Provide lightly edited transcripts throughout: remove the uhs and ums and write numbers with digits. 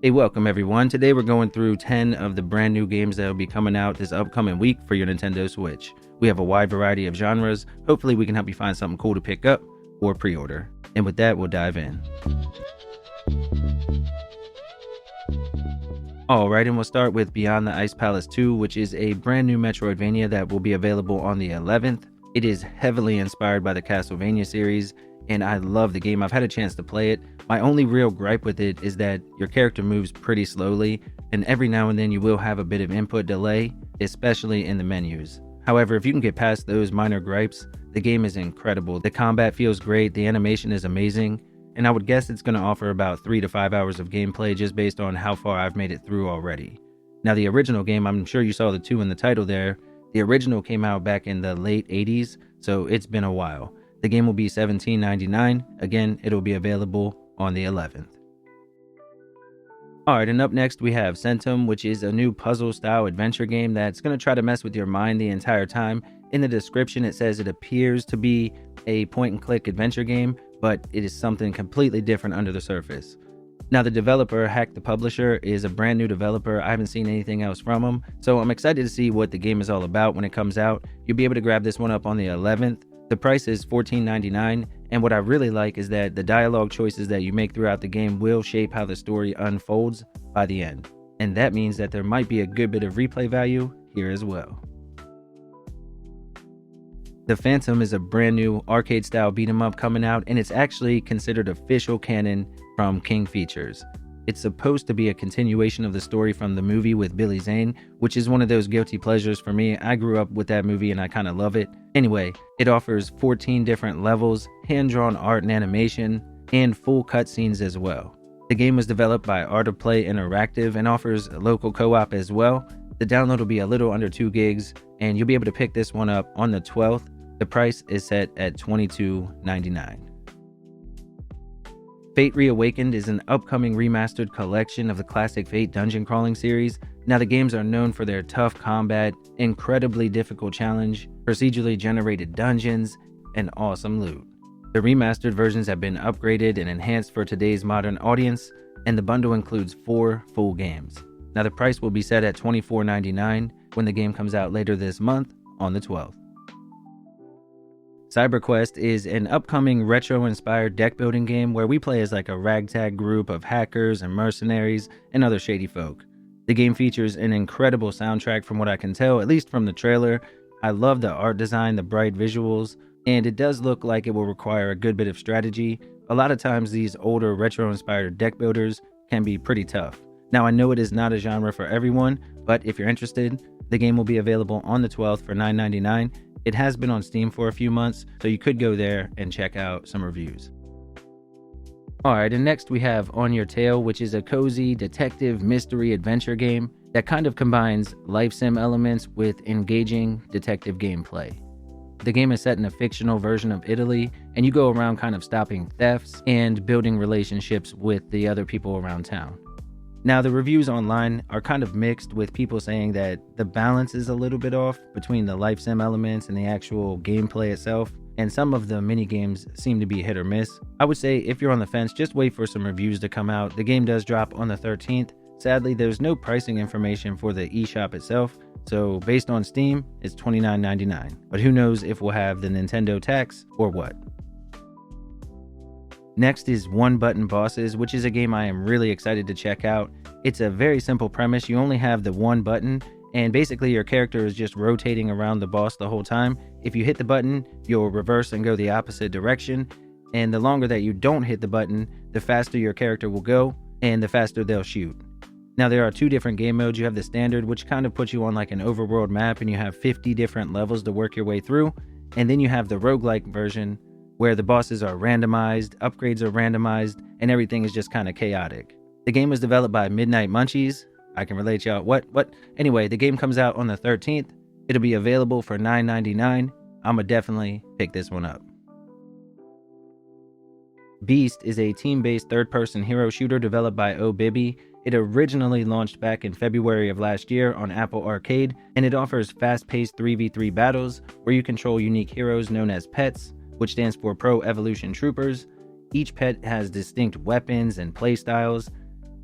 Hey, welcome everyone. Today we're going through 10 of the brand new games that will be coming out this upcoming week for your Nintendo Switch. We have a wide variety of genres. Hopefully we can help you find something cool to pick up or pre-order. And with that, we'll dive in. Alright, and we'll start with Beyond the Ice Palace 2, which is a brand new Metroidvania that will be available on the 11th. It is heavily inspired by the Castlevania series, and I love the game. I've had a chance to play it. My only real gripe with it is that your character moves pretty slowly, and every now and then you will have a bit of input delay, especially in the menus. However, if you can get past those minor gripes, the game is incredible. The combat feels great, the animation is amazing, and I would guess it's going to offer about 3 to 5 hours of gameplay just based on how far I've made it through already. Now the original game, I'm sure you saw the 2 in the title there, the original came out back in the late 80s, so it's been a while. The game will be $17.99. Again, it'll be available on the 11th. Alright, and up next we have Centum, which is a new puzzle-style adventure game that's going to try to mess with your mind the entire time. In the description it says it appears to be a point-and-click adventure game, but it is something completely different under the surface. Now the developer, Hack the Publisher, is a brand new developer. I haven't seen anything else from him, so I'm excited to see what the game is all about when it comes out. You'll be able to grab this one up on the 11th. The price is $14.99, and what I really like is that the dialogue choices that you make throughout the game will shape how the story unfolds by the end. And that means that there might be a good bit of replay value here as well. The Phantom is a brand new arcade-style beat-em-up coming out, and it's actually considered official canon from King Features. It's supposed to be a continuation of the story from the movie with Billy Zane, which is one of those guilty pleasures for me. I grew up with that movie and I kind of love it. Anyway, it offers 14 different levels, hand-drawn art and animation, and full cutscenes as well. The game was developed by Art of Play Interactive and offers local co-op as well. The download will be a little under 2 gigs, and you'll be able to pick this one up on the 12th. The price is set at $22.99. Fate Reawakened is an upcoming remastered collection of the classic Fate dungeon crawling series. Now the games are known for their tough combat, incredibly difficult challenge, procedurally generated dungeons, and awesome loot. The remastered versions have been upgraded and enhanced for today's modern audience, and the bundle includes 4 full games. Now the price will be set at $24.99 when the game comes out later this month on the 12th. CyberQuest is an upcoming retro-inspired deck-building game where we play as like a ragtag group of hackers and mercenaries and other shady folk. The game features an incredible soundtrack from what I can tell, at least from the trailer. I love the art design, the bright visuals, and it does look like it will require a good bit of strategy. A lot of times these older retro-inspired deck builders can be pretty tough. Now I know it is not a genre for everyone, but if you're interested, the game will be available on the 12th for $9.99. It has been on Steam for a few months, so you could go there and check out some reviews. Alright, and next we have On Your Tail, which is a cozy detective mystery adventure game that kind of combines life sim elements with engaging detective gameplay. The game is set in a fictional version of Italy, and you go around kind of stopping thefts and building relationships with the other people around town. Now the reviews online are kind of mixed, with people saying that the balance is a little bit off between the life sim elements and the actual gameplay itself, and some of the mini games seem to be hit or miss. I would say if you're on the fence, just wait for some reviews to come out. The game does drop on the 13th. Sadly, there's no pricing information for the eShop itself, so based on Steam, it's $29.99. But who knows if we'll have the Nintendo tax or what. Next is One Button Bosses, which is a game I am really excited to check out. It's a very simple premise. You only have the one button, and basically your character is just rotating around the boss the whole time. If you hit the button, you'll reverse and go the opposite direction, and the longer that you don't hit the button, the faster your character will go, and the faster they'll shoot. Now there are 2 different game modes. You have the standard, which kind of puts you on like an overworld map, and you have 50 different levels to work your way through, and then you have the roguelike version, where the bosses are randomized, upgrades are randomized, and everything is just kind of chaotic. The game was developed by Midnight Munchies. I can relate y'all. What? Anyway, the game comes out on the 13th. It'll be available for $9.99. I'ma definitely pick this one up. Beast is a team-based third-person hero shooter developed by Obibby. It originally launched back in February of last year on Apple Arcade, and it offers fast-paced 3v3 battles where you control unique heroes known as pets, which stands for Pro Evolution Troopers. Each pet has distinct weapons and playstyles.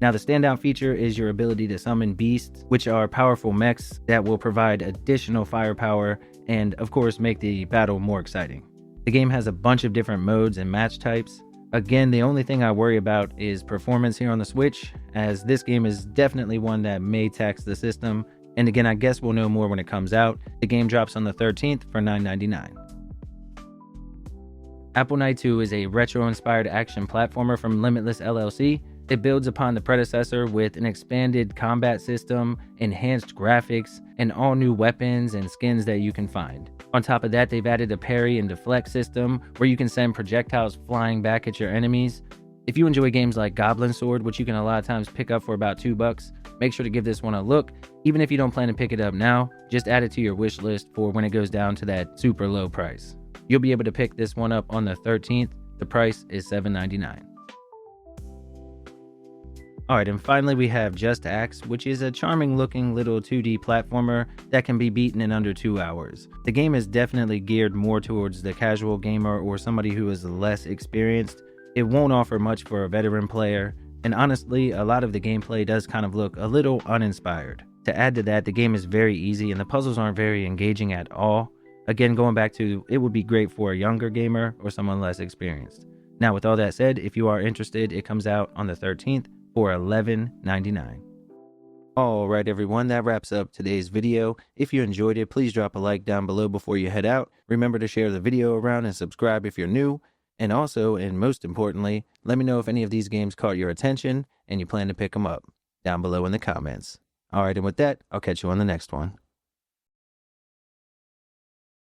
Now, the standout feature is your ability to summon beasts, which are powerful mechs that will provide additional firepower and, of course, make the battle more exciting. The game has a bunch of different modes and match types. Again, the only thing I worry about is performance here on the Switch, as this game is definitely one that may tax the system. And again, I guess we'll know more when it comes out. The game drops on the 13th for $9.99. Apple Knight 2 is a retro-inspired action platformer from Limitless LLC. It builds upon the predecessor with an expanded combat system, enhanced graphics, and all new weapons and skins that you can find. On top of that, they've added a parry and deflect system where you can send projectiles flying back at your enemies. If you enjoy games like Goblin Sword, which you can a lot of times pick up for about $2, make sure to give this one a look. Even if you don't plan to pick it up now, just add it to your wish list for when it goes down to that super low price. You'll be able to pick this one up on the 13th. The price is $7.99. Alright, and finally we have JustAxe, which is a charming looking little 2D platformer that can be beaten in under 2 hours. The game is definitely geared more towards the casual gamer or somebody who is less experienced. It won't offer much for a veteran player, and honestly, a lot of the gameplay does kind of look a little uninspired. To add to that, the game is very easy and the puzzles aren't very engaging at all. Again, going back to, it would be great for a younger gamer or someone less experienced. Now, with all that said, if you are interested, it comes out on the 13th. for $11.99. Alright everyone, that wraps up today's video. If you enjoyed it, please drop a like down below before you head out. Remember to share the video around and subscribe if you're new. And also, and most importantly, let me know if any of these games caught your attention and you plan to pick them up down below in the comments. Alright, and with that, I'll catch you on the next one.